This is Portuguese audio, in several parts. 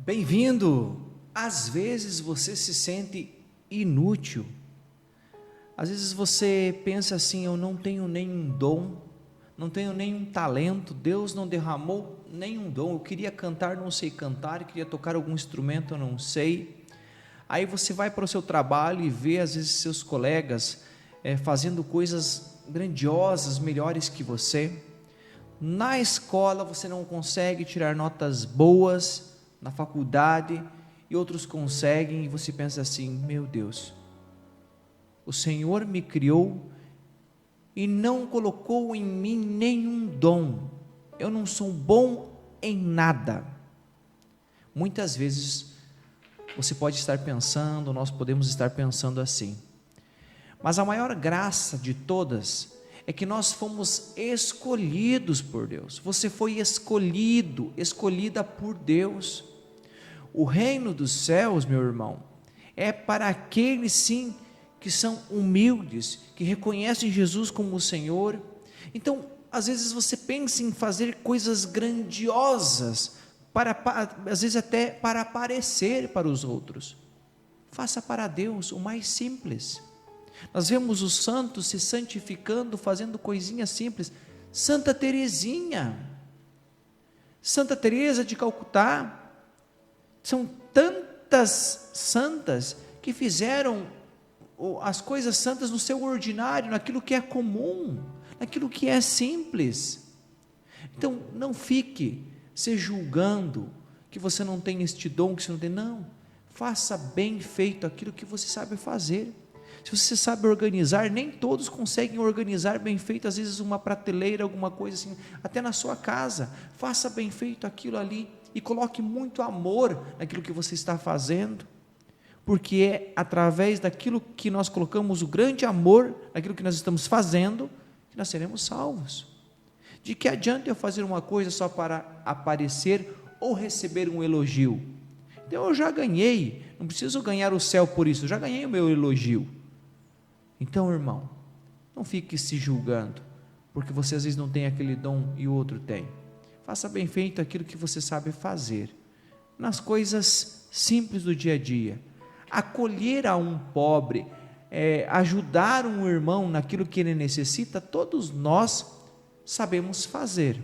Bem-vindo! Às vezes você se sente inútil, às vezes você pensa assim: eu não tenho nenhum dom, não tenho nenhum talento, Deus não derramou nenhum dom, eu queria cantar, não sei cantar, queria tocar algum instrumento, eu não sei. Aí você vai para o seu trabalho e vê às vezes seus colegas fazendo coisas grandiosas, melhores que você. Na escola você não consegue tirar notas boas, na faculdade, e outros conseguem, e você pensa assim: meu Deus, o Senhor me criou e não colocou em mim nenhum dom, eu não sou bom em nada. Muitas vezes você pode estar pensando, nós podemos estar pensando assim, mas a maior graça de todas é que nós fomos escolhidos por Deus. Você foi escolhido, escolhida por Deus. O reino dos céus, meu irmão, é para aqueles sim que são humildes, que reconhecem Jesus como o Senhor. Então, às vezes você pensa em fazer coisas grandiosas, às vezes até para aparecer para os outros. Faça para Deus o mais simples. Nós vemos os santos se santificando, fazendo coisinhas simples. Santa Teresinha, Santa Teresa de Calcutá, são tantas santas que fizeram as coisas santas no seu ordinário, naquilo que é comum, naquilo que é simples. Então não fique se julgando que você não tem este dom, que você não tem. Não, faça bem feito aquilo que você sabe fazer. Se você sabe organizar, nem todos conseguem organizar bem feito, às vezes uma prateleira, alguma coisa assim, até na sua casa. Faça bem feito aquilo ali e coloque muito amor naquilo que você está fazendo, porque é através daquilo que nós colocamos o grande amor naquilo que nós estamos fazendo, que nós seremos salvos. De que adianta eu fazer uma coisa só para aparecer ou receber um elogio? Então eu já ganhei, não preciso ganhar o céu por isso, eu já ganhei o meu elogio. Então, irmão, não fique se julgando, porque você às vezes não tem aquele dom e o outro tem. Faça bem feito aquilo que você sabe fazer, nas coisas simples do dia a dia. Acolher a um pobre, ajudar um irmão naquilo que ele necessita, todos nós sabemos fazer.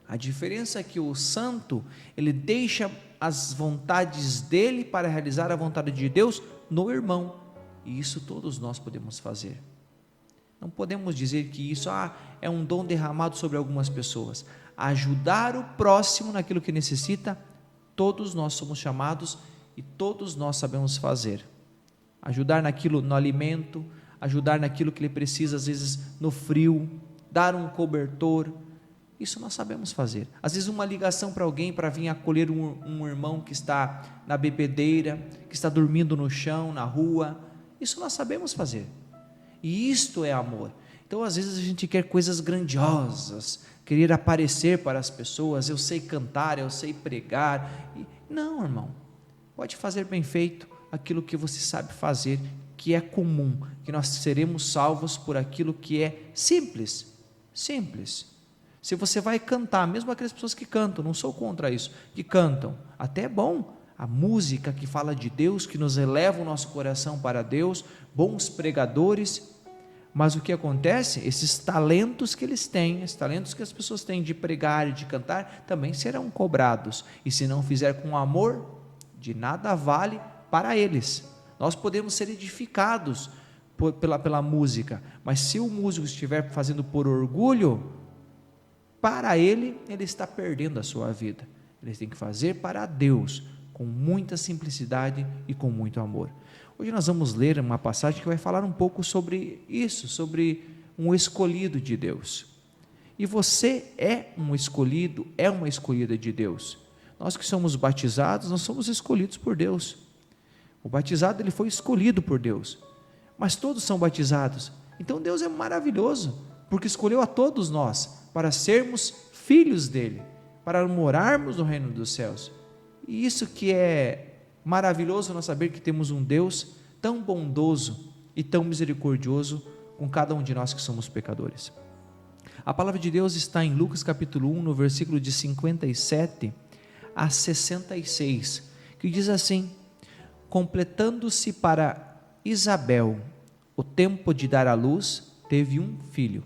A diferença é que o santo, ele deixa as vontades dele para realizar a vontade de Deus no irmão. E isso todos nós podemos fazer. Não podemos dizer que isso é um dom derramado sobre algumas pessoas. Ajudar o próximo naquilo que necessita, todos nós somos chamados e todos nós sabemos fazer. Ajudar naquilo, no alimento, ajudar naquilo que ele precisa, às vezes no frio, dar um cobertor, isso nós sabemos fazer. Às vezes uma ligação para alguém, para vir acolher um irmão que está na bebedeira, que está dormindo no chão, na rua, isso nós sabemos fazer, e isto é amor. Então às vezes a gente quer coisas grandiosas, querer aparecer para as pessoas, eu sei cantar, eu sei pregar, não, irmão, pode fazer bem feito aquilo que você sabe fazer, que é comum, que nós seremos salvos por aquilo que é simples. Se você vai cantar, mesmo aquelas pessoas que cantam, não sou contra isso, que cantam, até é bom, a música que fala de Deus, que nos eleva o nosso coração para Deus, bons pregadores, mas o que acontece? Esses talentos que eles têm, esses talentos que as pessoas têm de pregar e de cantar, também serão cobrados, e se não fizer com amor, de nada vale para eles. Nós podemos ser edificados pela música, mas se o músico estiver fazendo por orgulho, para ele está perdendo a sua vida. Ele tem que fazer para Deus, com muita simplicidade e com muito amor. Hoje nós vamos ler uma passagem que vai falar um pouco sobre isso, sobre um escolhido de Deus. E você é um escolhido, é uma escolhida de Deus. Nós que somos batizados, nós somos escolhidos por Deus. O batizado, ele foi escolhido por Deus, mas todos são batizados. Então Deus é maravilhoso, porque escolheu a todos nós para sermos filhos dele, para morarmos no reino dos céus. E isso que é maravilhoso, nós saber que temos um Deus tão bondoso e tão misericordioso com cada um de nós que somos pecadores. A palavra de Deus está em Lucas capítulo 1, no versículo de 57 a 66, que diz assim: completando-se para Isabel o tempo de dar à luz, teve um filho.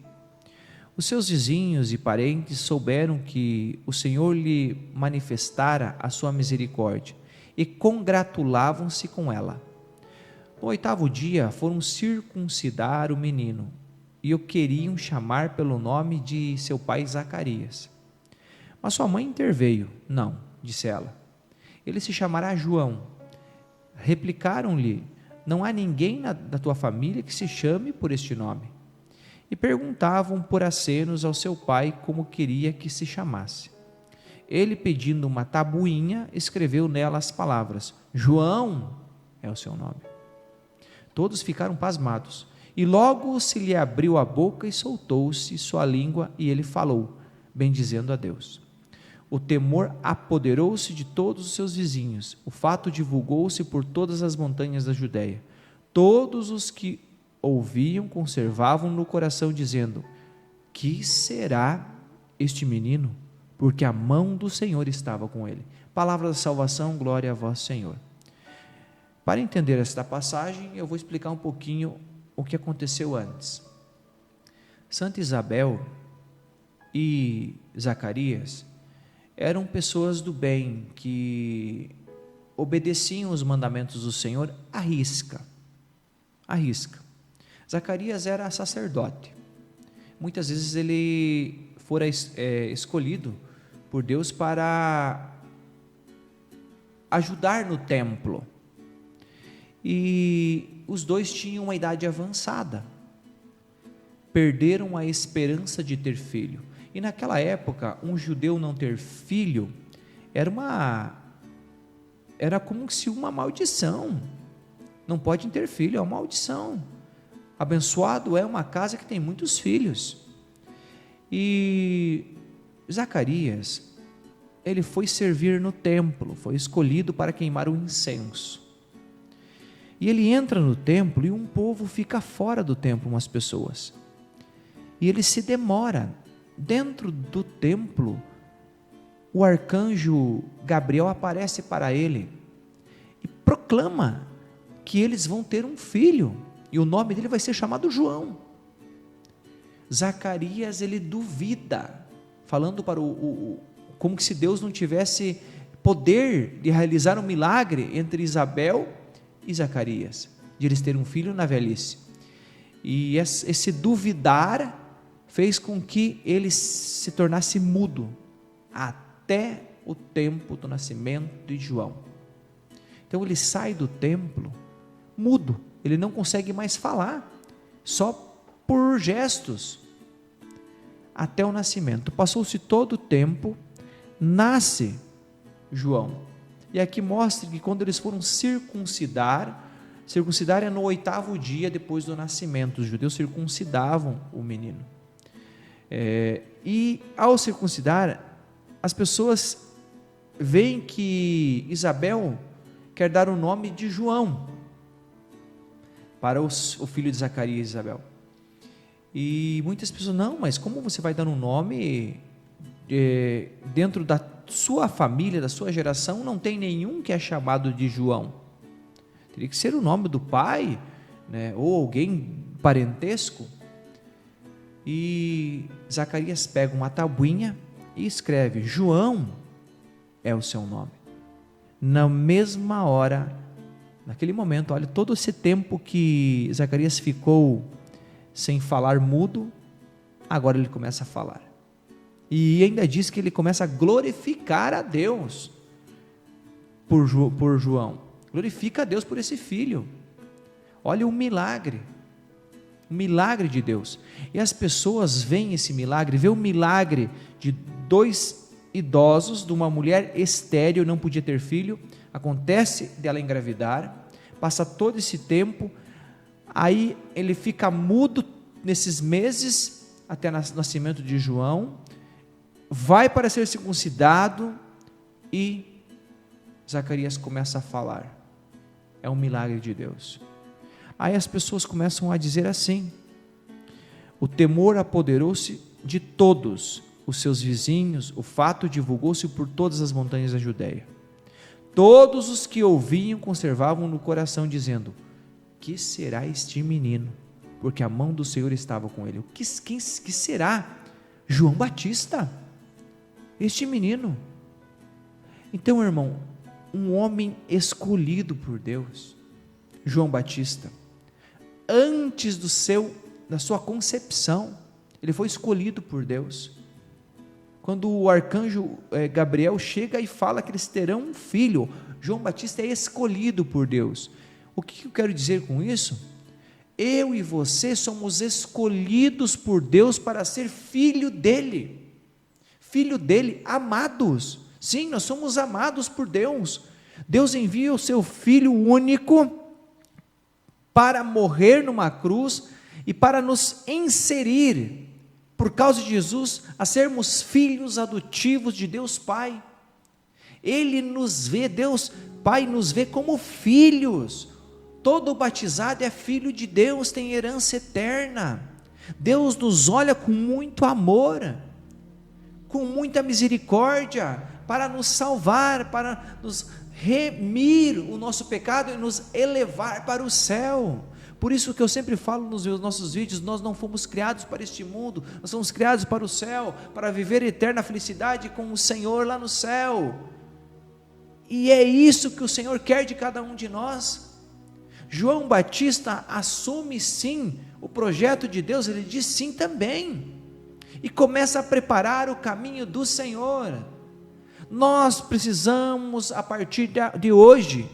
Os seus vizinhos e parentes souberam que o Senhor lhe manifestara a sua misericórdia e congratulavam-se com ela. No 8º dia foram circuncidar o menino e o queriam chamar pelo nome de seu pai Zacarias. Mas sua mãe interveio. Não, disse ela, ele se chamará João. Replicaram-lhe: não há ninguém da tua família que se chame por este nome. E perguntavam por acenos ao seu pai como queria que se chamasse. Ele, pedindo uma tabuinha, escreveu nela as palavras: João é o seu nome. Todos ficaram pasmados, e logo se lhe abriu a boca e soltou-se sua língua, e ele falou, bendizendo a Deus. O temor apoderou-se de todos os seus vizinhos, o fato divulgou-se por todas as montanhas da Judéia. Todos os que ouviam conservavam no coração, dizendo: que será este menino? Porque a mão do Senhor estava com ele. Palavra da salvação, glória a vós, Senhor. Para entender esta passagem, eu vou explicar um pouquinho o que aconteceu antes. Santa Isabel e Zacarias eram pessoas do bem, que obedeciam os mandamentos do Senhor à risca. À risca. Zacarias era sacerdote. Muitas vezes ele fora escolhido por Deus para ajudar no templo. E os dois tinham uma idade avançada. Perderam a esperança de ter filho. E naquela época, um judeu não ter filho era como se uma maldição. Não pode ter filho, é uma maldição. Abençoado é uma casa que tem muitos filhos. E Zacarias, ele foi servir no templo, foi escolhido para queimar o incenso. E ele entra no templo e um povo fica fora do templo, umas pessoas. E ele se demora. Dentro do templo, o arcanjo Gabriel aparece para ele e proclama que eles vão ter um filho. E o nome dele vai ser chamado João. Zacarias, ele duvida, falando para como que se Deus não tivesse poder de realizar um milagre entre Isabel e Zacarias, de eles terem um filho na velhice. E esse duvidar fez com que ele se tornasse mudo até o tempo do nascimento de João. Então ele sai do templo mudo, ele não consegue mais falar, só por gestos, até o nascimento. Passou-se todo o tempo, nasce João. E aqui mostra que quando eles foram circuncidar é no 8º dia depois do nascimento. Os judeus circuncidavam o menino. E ao circuncidar, as pessoas veem que Isabel quer dar o nome de João para o filho de Zacarias e Isabel. E muitas pessoas, não, mas como você vai dar um nome dentro da sua família, da sua geração, não tem nenhum que é chamado de João? Teria que ser o nome do pai, né, ou alguém parentesco. E Zacarias pega uma tabuinha e escreve: João é o seu nome. Na mesma hora, naquele momento, olha, todo esse tempo que Zacarias ficou sem falar, mudo, agora ele começa a falar. E ainda diz que ele começa a glorificar a Deus por João. Glorifica a Deus por esse filho. Olha o milagre de Deus. E as pessoas veem esse milagre, vê o milagre de 2 idosos, de uma mulher estéril, não podia ter filho, acontece dela engravidar, passa todo esse tempo, aí ele fica mudo nesses meses, até o nascimento de João, vai para ser circuncidado, e Zacarias começa a falar. É um milagre de Deus. Aí as pessoas começam a dizer assim: o temor apoderou-se de todos, os seus vizinhos, o fato divulgou-se por todas as montanhas da Judéia. Todos os que ouviam conservavam no coração, dizendo: que será este menino? Porque a mão do Senhor estava com ele. Que será? João Batista, este menino. Então, irmão, um homem escolhido por Deus, João Batista, antes da sua concepção, ele foi escolhido por Deus. Quando o arcanjo Gabriel chega e fala que eles terão um filho, João Batista é escolhido por Deus. O que eu quero dizer com isso? Eu e você somos escolhidos por Deus para ser filho dele, amados. Sim, nós somos amados por Deus. Deus envia o seu Filho único para morrer numa cruz e para nos inserir, por causa de Jesus, a sermos filhos adotivos de Deus Pai. Ele nos vê, Deus Pai nos vê como filhos. Todo batizado é filho de Deus, tem herança eterna. Deus nos olha com muito amor, com muita misericórdia, para nos salvar, para nos remir o nosso pecado e nos elevar para o céu. Por isso que eu sempre falo nos nossos vídeos, nós não fomos criados para este mundo, nós somos criados para o céu, para viver eterna felicidade com o Senhor lá no céu. E é isso que o Senhor quer de cada um de nós. João Batista assume sim o projeto de Deus, ele diz sim também, e começa a preparar o caminho do Senhor. Nós precisamos, a partir de hoje,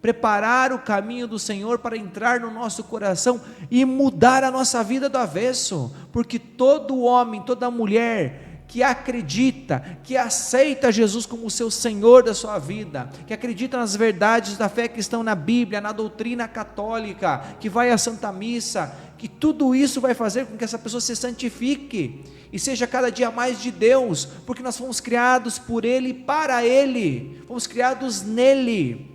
preparar o caminho do Senhor para entrar no nosso coração e mudar a nossa vida do avesso, porque todo homem, toda mulher que acredita, que aceita Jesus como seu Senhor da sua vida, que acredita nas verdades da fé que estão na Bíblia, na doutrina católica, que vai à Santa Missa, que tudo isso vai fazer com que essa pessoa se santifique e seja cada dia mais de Deus, porque nós fomos criados por Ele e para Ele, fomos criados nele.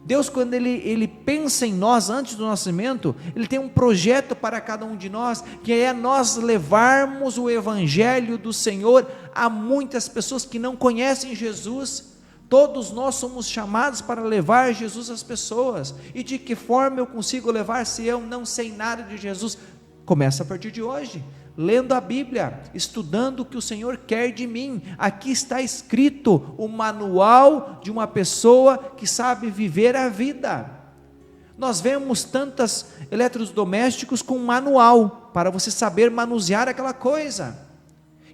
Deus, quando Ele pensa em nós antes do nascimento, Ele tem um projeto para cada um de nós, que é nós levarmos o Evangelho do Senhor a muitas pessoas que não conhecem Jesus. Todos nós somos chamados para levar Jesus às pessoas. E de que forma eu consigo levar se eu não sei nada de Jesus? Começa a partir de hoje, lendo a Bíblia, estudando o que o Senhor quer de mim. Aqui está escrito o manual de uma pessoa que sabe viver a vida. Nós vemos tantos eletrodomésticos com manual, para você saber manusear aquela coisa,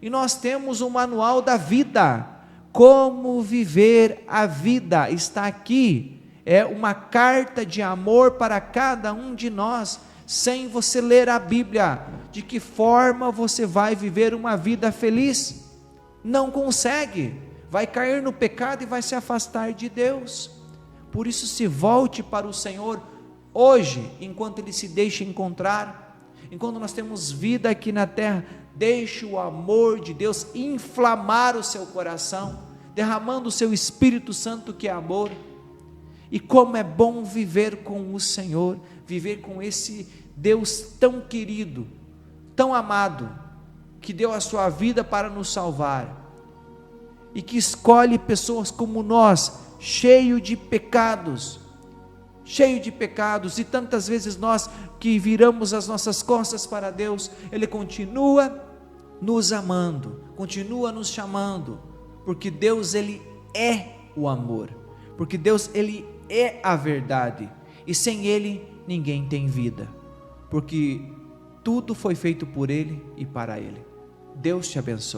e nós temos um manual da vida, como viver a vida, está aqui, é uma carta de amor para cada um de nós. Sem você ler a Bíblia, de que forma você vai viver uma vida feliz? Não consegue, vai cair no pecado e vai se afastar de Deus. Por isso, se volte para o Senhor hoje, enquanto Ele se deixa encontrar, enquanto nós temos vida aqui na terra. Deixe o amor de Deus inflamar o seu coração, derramando o seu Espírito Santo, que é amor. E como é bom viver com o Senhor, viver com esse Deus tão querido, tão amado, que deu a sua vida para nos salvar, e que escolhe pessoas como nós, cheio de pecados, e tantas vezes nós que viramos as nossas costas para Deus, Ele continua nos amando, continua nos chamando, porque Deus, Ele é o amor, porque Deus, Ele é a verdade, e sem Ele ninguém tem vida, porque tudo foi feito por Ele e para Ele. Deus te abençoe.